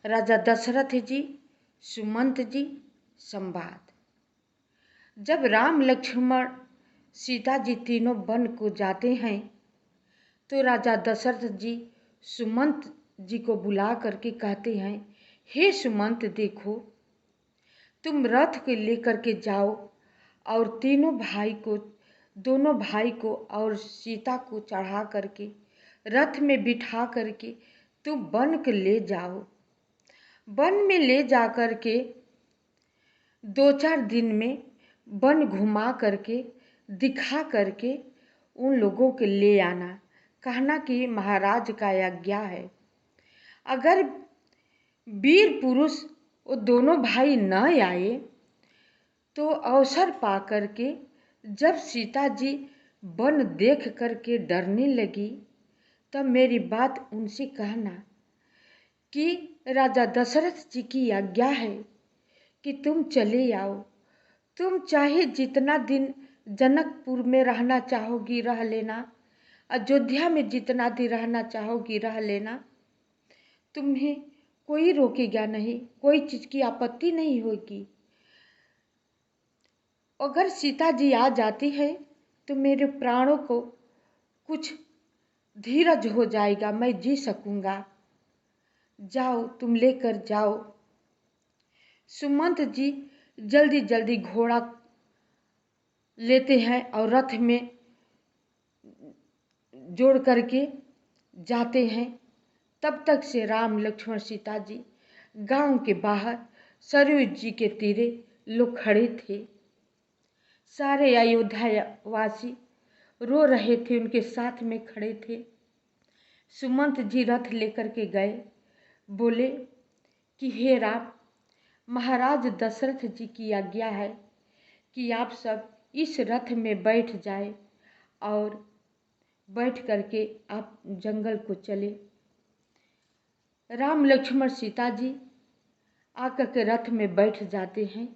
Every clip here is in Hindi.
राजा दशरथ जी, सुमंत जी संवाद। जब राम लक्ष्मण सीता जी तीनों वन को जाते हैं तो राजा दशरथ जी सुमंत जी को बुला करके कहते हैं, हे सुमंत, देखो तुम रथ को लेकर के जाओ और दोनों भाई को और सीता को चढ़ा करके रथ में बिठा करके तुम वन को ले जाओ। वन में ले जा करके 2-4 दिन में वन घुमा करके दिखा करके उन लोगों के ले आना। कहना कि महाराज का आज्ञा है। अगर वीर पुरुष वो दोनों भाई न आए तो अवसर पा करके जब सीता जी वन देख करके डरने लगी तब मेरी बात उनसे कहना कि राजा दशरथ जी की आज्ञा है कि तुम चले आओ। तुम चाहे जितना दिन जनकपुर में रहना चाहोगी रह लेना, अयोध्या में जितना दिन रहना चाहोगी रह लेना, तुम्हें कोई रोकेगा नहीं, कोई चीज़ की आपत्ति नहीं होगी। अगर सीता जी आ जाती है तो मेरे प्राणों को कुछ धीरज हो जाएगा, मैं जी सकूँगा। जाओ, तुम लेकर जाओ। सुमंत जी जल्दी जल्दी घोड़ा लेते हैं और रथ में जोड़ करके जाते हैं। तब तक से राम लक्ष्मण सीता जी गांव के बाहर सरयू जी के तीरे लोग खड़े थे। सारे अयोध्यावासी रो रहे थे, उनके साथ में खड़े थे। सुमंत जी रथ लेकर के गए, बोले कि हे राम, महाराज दशरथ जी की आज्ञा है कि आप सब इस रथ में बैठ जाए और बैठ करके आप जंगल को चले। राम लक्ष्मण सीता जी आकर के रथ में बैठ जाते हैं।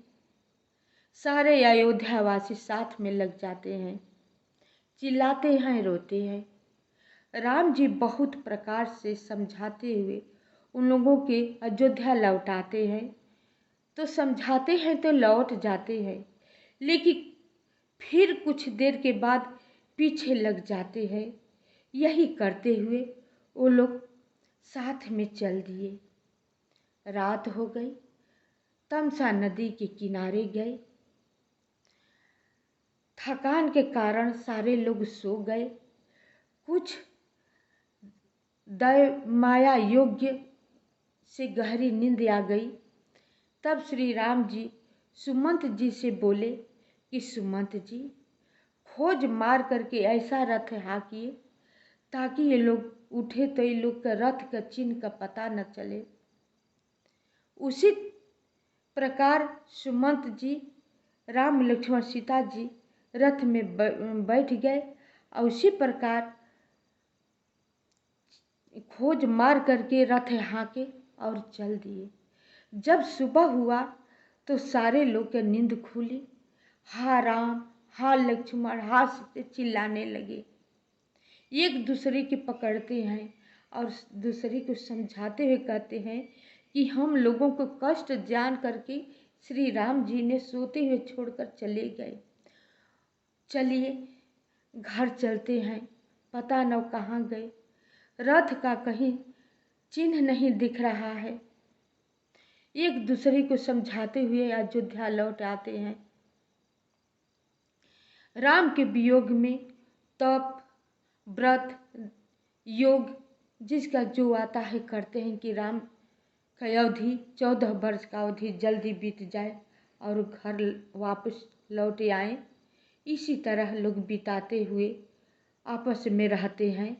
सारे अयोध्यावासी साथ में लग जाते हैं, चिल्लाते हैं, रोते हैं। राम जी बहुत प्रकार से समझाते हुए उन लोगों के अयोध्या लौटाते हैं। तो समझाते हैं तो लौट जाते हैं, लेकिन फिर कुछ देर के बाद पीछे लग जाते हैं। यही करते हुए वो लोग साथ में चल दिए। रात हो गई, तमसा नदी के किनारे गए। थकान के कारण सारे लोग सो गए। कुछ दैव माया योग्य से गहरी नींद आ गई। तब श्री राम जी सुमंत जी से बोले कि सुमंत जी, खोज मार करके ऐसा रथ हाँकिए ताकि ये लोग उठे तो ये लोग का रथ का चिन्ह का पता न चले। उसी प्रकार सुमंत जी, राम लक्ष्मण सीता जी रथ में बैठ गए और उसी प्रकार खोज मार करके रथ हाँके और चल दिए। जब सुबह हुआ तो सारे लोग की नींद खुली। हा राम, हा लक्ष्मण, हा सीते चिल्लाने लगे। एक दूसरे के पकड़ते हैं और दूसरे को समझाते हुए कहते हैं कि हम लोगों को कष्ट जान करके श्री राम जी ने सोते हुए छोड़कर चले गए। चलिए घर चलते हैं, पता न कहाँ गए। रथ का कहीं चिन्ह नहीं दिख रहा है। एक दूसरे को समझाते हुए अयोध्या लौट आते हैं। राम के वियोग में तप, व्रत, योग जिसका जो आता है करते हैं कि राम का अवधि 14 वर्ष का अवधि जल्दी बीत जाए और घर वापस लौट आए। इसी तरह लोग बिताते हुए आपस में रहते हैं।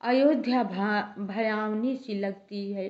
अयोध्या भयावनी सी लगती है।